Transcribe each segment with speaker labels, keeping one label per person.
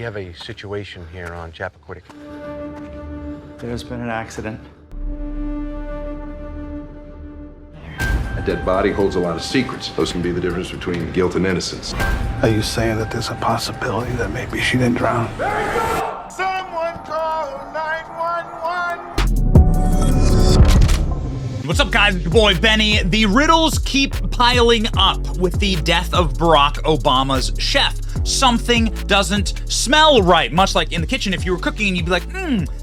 Speaker 1: have a situation here on Chappaquiddick.
Speaker 2: There's been an accident.
Speaker 3: A dead body holds a lot of secrets. Those can be the difference between guilt and innocence.
Speaker 4: Are you saying that there's a possibility that maybe she didn't drown?
Speaker 5: Someone call 911!
Speaker 6: What's up, guys? It's your boy, Benny. The riddles keep piling up with the death of Barack Obama's chef. Something doesn't smell right. Much like in the kitchen, if you were cooking and you'd be like,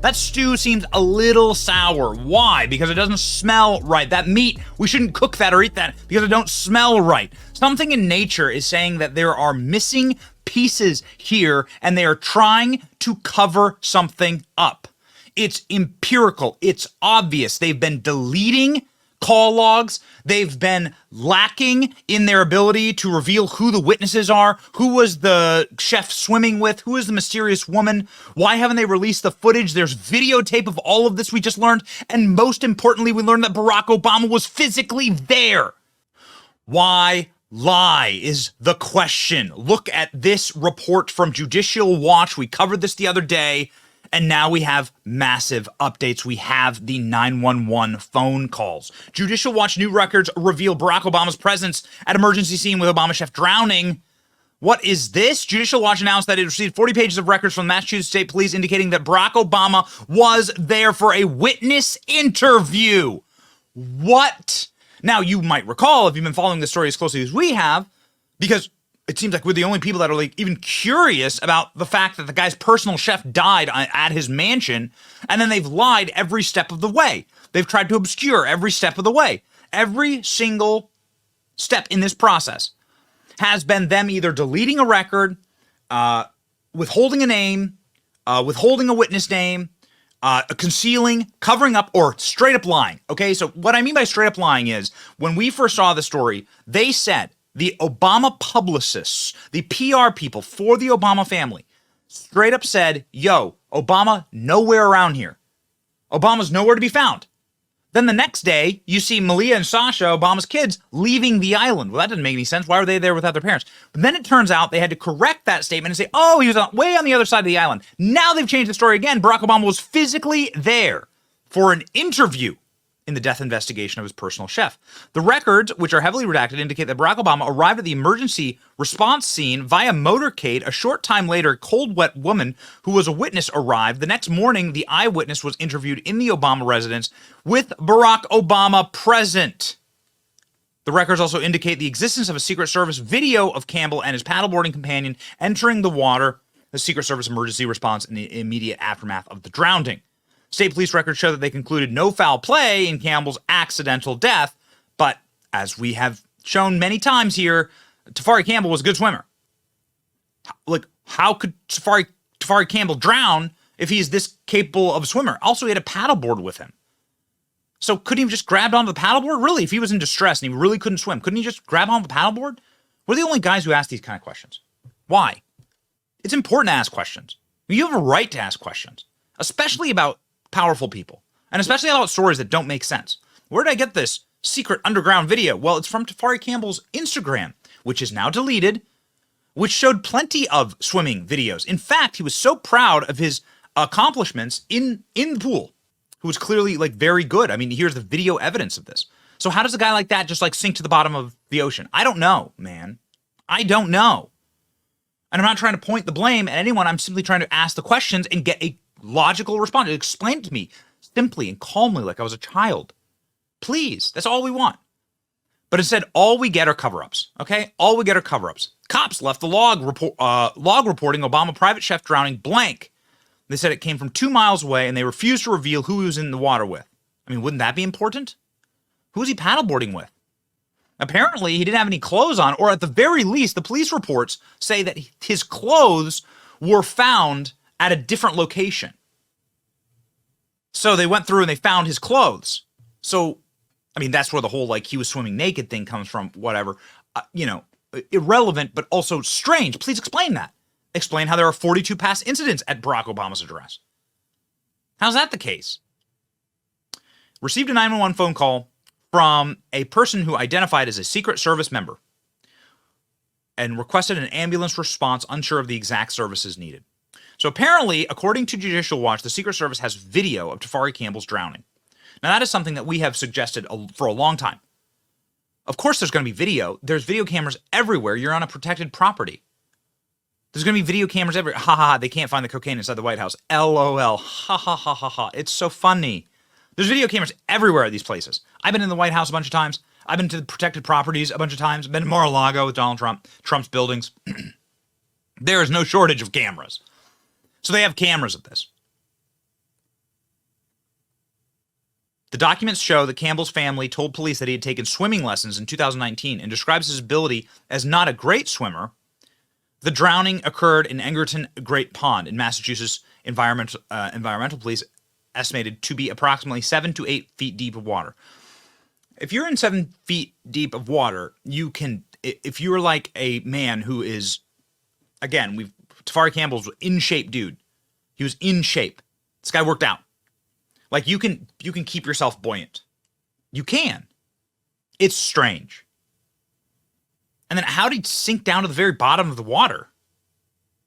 Speaker 6: that stew seems a little sour. Why? Because it doesn't smell right. That meat, we shouldn't cook that or eat that because it don't smell right. Something in nature is saying that there are missing pieces here and they are trying to cover something up. It's empirical. It's obvious. They've been deleting call logs. They've been lacking in their ability to reveal who the witnesses are, who was the chef swimming with, who is the mysterious woman. Why haven't they released the footage? There's videotape of all of this we just learned. And most importantly, we learned that Barack Obama was physically there. Why lie is the question. Look at this report from Judicial Watch. We covered this the other day. And now we have massive updates. We have the 911 phone calls. Judicial Watch new records reveal Barack Obama's presence at emergency scene with Obama chef drowning. What is this? Judicial Watch announced that it received 40 pages of records from Massachusetts State Police indicating that Barack Obama was there for a witness interview. What? Now, you might recall, if you've been following this story as closely as we have, because it seems like we're the only people that are like even curious about the fact that the guy's personal chef died at his mansion, and then they've lied every step of the way. They've tried to obscure every step of the way. Every single step in this process has been them either deleting a record, withholding a name, withholding a witness name, concealing, covering up, or straight up lying. Okay, so what I mean by straight up lying is when we first saw the story, they said, the Obama publicists, the PR people for the Obama family, straight up said, yo, Obama, nowhere around here. Obama's nowhere to be found. Then the next day, you see Malia and Sasha, Obama's kids, leaving the island. Well, that doesn't make any sense. Why were they there without their parents? But then it turns out they had to correct that statement and say, oh, he was way on the other side of the island. Now they've changed the story again. Barack Obama was physically there for an interview in the death investigation of his personal chef. The records, which are heavily redacted, indicate that Barack Obama arrived at the emergency response scene via motorcade. A short time later, a cold, wet woman who was a witness arrived. The next morning, the eyewitness was interviewed in the Obama residence with Barack Obama present. The records also indicate the existence of a Secret Service video of Campbell and his paddleboarding companion entering the water, the Secret Service emergency response in the immediate aftermath of the drowning. State police records show that they concluded no foul play in Campbell's accidental death, but as we have shown many times here, Tafari Campbell was a good swimmer. Like, how could Tafari Campbell drown if he's this capable of a swimmer? Also, he had a paddleboard with him. So couldn't he have just grabbed onto the paddleboard? Really, if he was in distress and he really couldn't swim, couldn't he just grab onto the paddleboard? We're the only guys who ask these kind of questions. Why? It's important to ask questions. You have a right to ask questions, especially about powerful people, and especially about stories that don't make sense. Where did I get this secret underground video? Well, it's from Tafari Campbell's Instagram, which is now deleted, which showed plenty of swimming videos. In fact, he was so proud of his accomplishments in the pool, who was clearly like very good. I mean, here's the video evidence of this. So how does a guy like that just like sink to the bottom of the ocean? I don't know, man. I don't know. And I'm not trying to point the blame at anyone. I'm simply trying to ask the questions and get a logical response. Explain it to me simply and calmly like I was a child. Please. That's all we want. But instead, all we get are cover-ups. Okay? All we get are cover-ups. Cops left the log reporting Obama private chef drowning blank. They said it came from 2 miles away and they refused to reveal who he was in the water with. I mean, wouldn't that be important? Who was he paddleboarding with? Apparently, he didn't have any clothes on, or at the very least, the police reports say that his clothes were found at a different location. So they went through and they found his clothes. So, I mean, that's where the whole, like, he was swimming naked thing comes from, whatever. Irrelevant, but also strange. Please explain that. Explain how there are 42 past incidents at Barack Obama's address. How's that the case? Received a 911 phone call from a person who identified as a Secret Service member and requested an ambulance response, unsure of the exact services needed. So apparently, according to Judicial Watch, the Secret Service has video of Tafari Campbell's drowning. Now, that is something that we have suggested for a long time. Of course there's going to be video. There's video cameras everywhere. You're on a protected property. There's going to be video cameras everywhere. Ha ha ha, they can't find the cocaine inside the White House. LOL. Ha ha ha ha ha. It's so funny. There's video cameras everywhere at these places. I've been in the White House a bunch of times. I've been to the protected properties a bunch of times. I've been to Mar-a-Lago with Donald Trump, Trump's buildings. There is no shortage of cameras. So they have cameras of this. The documents show that Campbell's family told police that he had taken swimming lessons in 2019 and describes his ability as not a great swimmer. The drowning occurred in Engerton Great Pond in Massachusetts. Environmental police estimated to be approximately 7 to 8 feet deep of water. If you're in 7 feet deep of water, you can, if you're like a man who is, again, Tafari Campbell's in shape dude. He was in shape. This guy worked out. Like you can keep yourself buoyant. You can. It's strange. And then how did he sink down to the very bottom of the water?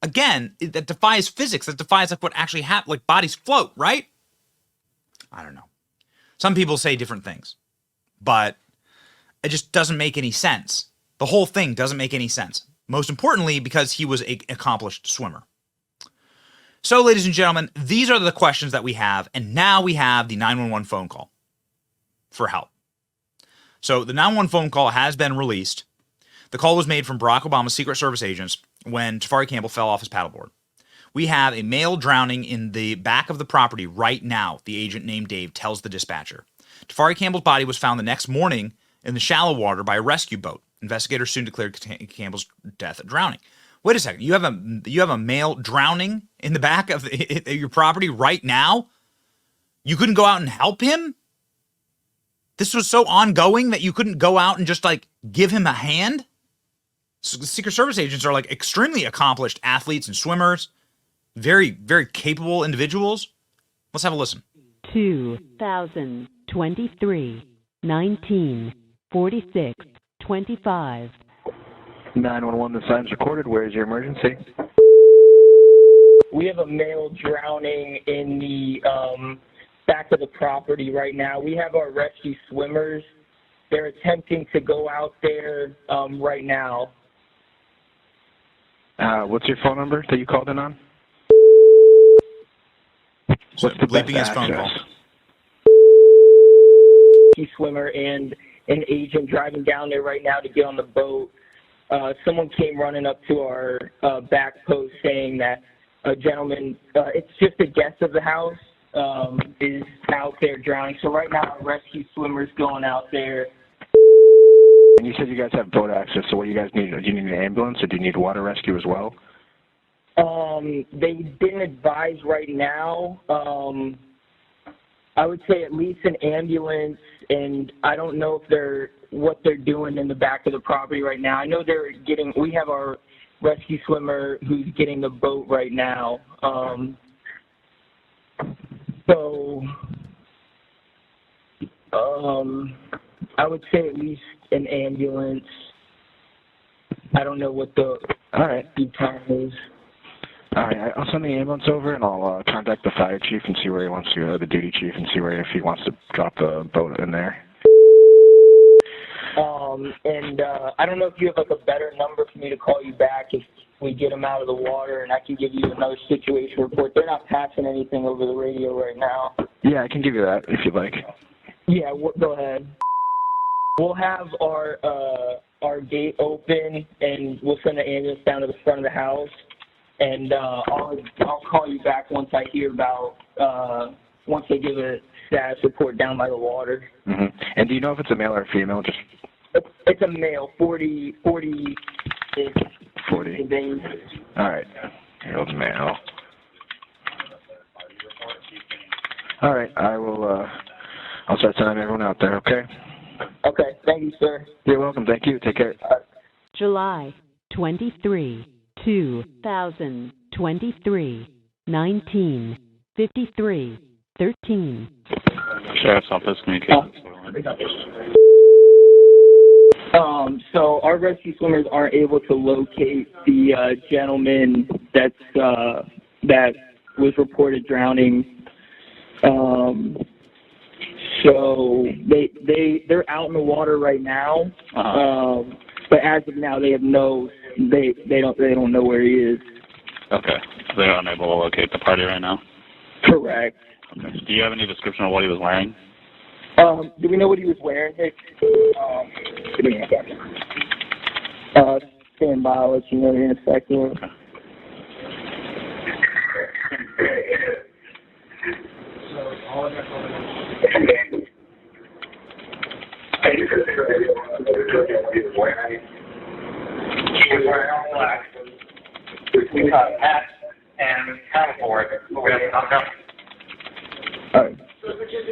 Speaker 6: Again, that defies physics. That defies like what actually happened. Like bodies float, right? I don't know. Some people say different things, but it just doesn't make any sense. The whole thing doesn't make any sense. Most importantly, because he was an accomplished swimmer. So, ladies and gentlemen, these are the questions that we have, and now we have the 911 phone call for help. So, the 911 phone call has been released. The call was made from Barack Obama's Secret Service agents when Tafari Campbell fell off his paddleboard. We have a male drowning in the back of the property right now, the agent named Dave tells the dispatcher. Tafari Campbell's body was found the next morning in the shallow water by a rescue boat. Investigators soon declared Campbell's death drowning. Wait a second. You have a male drowning in the back of your property right now? You couldn't go out and help him? This was so ongoing that you couldn't go out and just like give him a hand? So the Secret Service agents are like extremely accomplished athletes and swimmers. Very, very capable individuals. Let's have a listen.
Speaker 7: 2023, 19, 46, 25.
Speaker 2: 911, the sign's recorded. Where is your emergency?
Speaker 8: We have a male drowning in the back of the property right now. We have our rescue swimmers. They're attempting to go out there right now.
Speaker 2: What's your phone number that you called in on? What's the
Speaker 6: bleeping
Speaker 2: best
Speaker 6: his phone call?
Speaker 8: Rescue swimmer and an agent driving down there right now to get on the boat. Someone came running up to our back post saying that a gentleman, it's just a guest of the house, is out there drowning. So right now, our rescue swimmer's going out there.
Speaker 2: And you said you guys have boat access, so what do you guys need? Do you need an ambulance, or do you need water rescue as well?
Speaker 8: They didn't advise right now. I would say at least an ambulance, and I don't know if what they're doing in the back of the property right now. I know we have our rescue swimmer who's getting the boat right now. I would say at least an ambulance. I don't know what the lead time is.
Speaker 2: All right, I'll send the ambulance over, and I'll contact the fire chief and see where he wants to go, the duty chief, and see if he wants to drop the boat in there.
Speaker 8: I don't know if you have like a better number for me to call you back if we get him out of the water, and I can give you another situation report. They're not passing anything over the radio right now.
Speaker 2: Yeah, I can give you that if you'd like.
Speaker 8: Yeah, go ahead. We'll have our gate open, and we'll send the ambulance down to the front of the house. And I'll call you back once I hear about once they give a status report down by the water.
Speaker 2: Mm-hmm. And do you know if it's a male or a female? Just
Speaker 8: it's a male, 40. 40.
Speaker 2: All right, here's male. All right, I will. I'll start sending everyone out there. Okay.
Speaker 8: Okay. Thank you, sir.
Speaker 2: You're welcome. Thank you. Take care.
Speaker 7: July 23, 2023, 19, 53, 13.
Speaker 9: Sheriff's Office communications.
Speaker 8: So our rescue swimmers aren't able to locate the gentleman that's that was reported drowning. So they're out in the water right now. But as of now, they don't know where he is.
Speaker 9: Okay. So they're unable to locate the party right now?
Speaker 8: Correct.
Speaker 9: Okay. Do you have any description of what he was wearing?
Speaker 8: Do we know what he was wearing, Hicks? Give me a second. Stand by, I'll let you know in a second.
Speaker 9: Okay.
Speaker 5: Hat and paddleboard.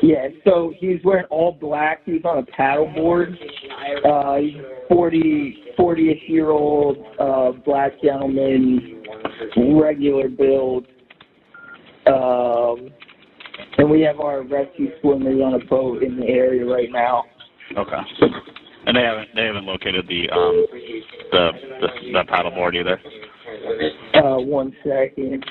Speaker 8: Yeah, so he's wearing all black. He's on a paddleboard. He's 40-ish-year-old black gentleman, regular build. And we have our rescue swimmers on a boat in the area right now.
Speaker 9: Okay. And they haven't located the paddleboard either.
Speaker 8: 1 second.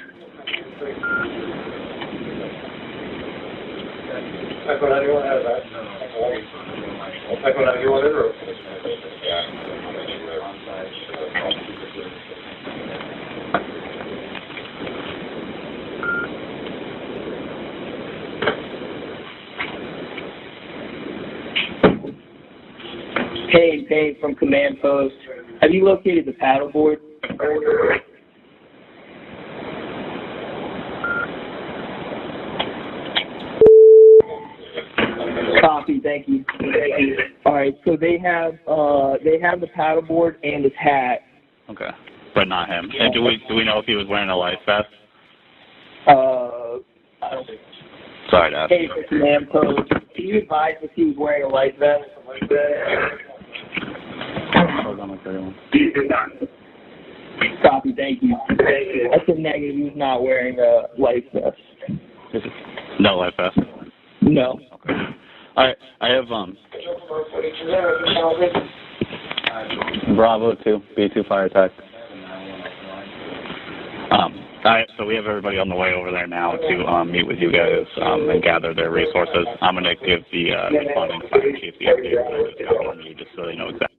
Speaker 8: Hey, from Command Post. Have you located the paddleboard? Copy, thank you. All right, so they have the paddleboard and his hat.
Speaker 9: Okay, but not him. And do we know if he was wearing a life vest?
Speaker 8: I don't think.
Speaker 9: Sorry to ask.
Speaker 8: Hey, for Command Post. Can you advise if he was wearing a life vest?
Speaker 9: Hold on,
Speaker 8: Copy, thank you. That's a negative. He was not wearing a life vest.
Speaker 9: No life vest.
Speaker 8: No.
Speaker 9: Okay. I have
Speaker 10: Bravo 2, B2 fire attack.
Speaker 9: So we have everybody on the way over there now to meet with you guys and gather their resources. I'm going to give the responding fire chief the update just so they know exactly.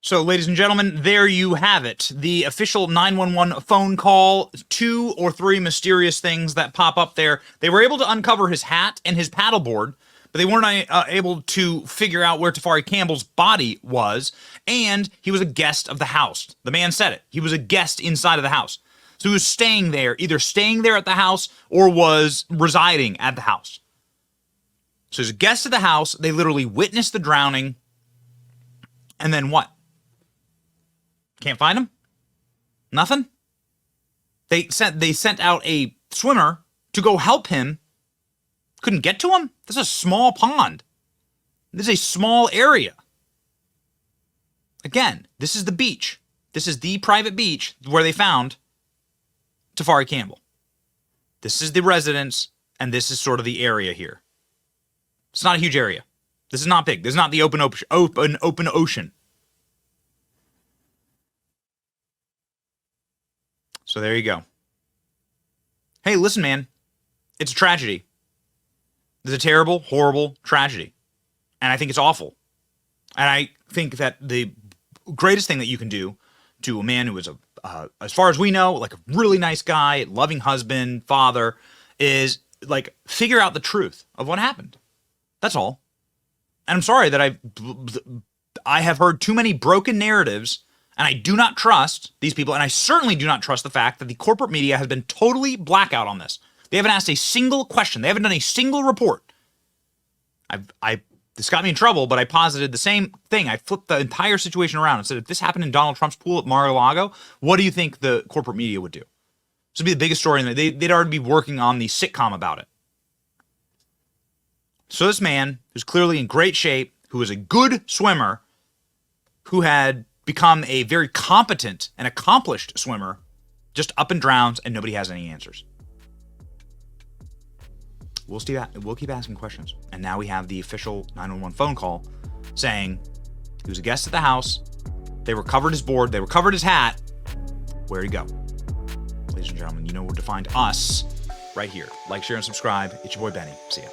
Speaker 6: So, ladies and gentlemen, there you have it. The official 911 phone call, 2 or 3 mysterious things that pop up there. They were able to uncover his hat and his paddleboard, but they weren't able to figure out where Tafari Campbell's body was, and he was a guest of the house. The man said it. He was a guest inside of the house. So he was staying there, either staying there at the house or was residing at the house. So he's a guest of the house. They literally witnessed the drowning. And then what? Can't find him? Nothing? They sent out a swimmer to go help him. Couldn't get to him? This is a small pond. This is a small area. Again, this is the beach. This is the private beach where they found Tafari Campbell. This is the residence, and this is sort of the area here. It's not a huge area. This is not big. This is not the open ocean. So there you go. Hey, listen, man. It's a tragedy. It's a terrible, horrible tragedy. And I think it's awful. And I think that the greatest thing that you can do to a man who is as far as we know, like a really nice guy, loving husband, father, is like figure out the truth of what happened. That's all. And I'm sorry that I have heard too many broken narratives, and I do not trust these people, and I certainly do not trust the fact that the corporate media has been totally blackout on this. They haven't asked a single question. They haven't done a single report. This got me in trouble, but I posited the same thing. I flipped the entire situation around and said, if this happened in Donald Trump's pool at Mar-a-Lago, what do you think the corporate media would do? This would be the biggest story, and they'd already be working on the sitcom about it. So this man, who's clearly in great shape, who is a good swimmer, who had become a very competent and accomplished swimmer, just up and drowns, and nobody has any answers. We'll keep asking questions. And now we have the official 911 phone call saying he was a guest at the house. They recovered his board. They recovered his hat. Where'd he go? ladies and gentlemen, you know where to find us right here. Like, share, and subscribe. It's your boy Benny. See ya.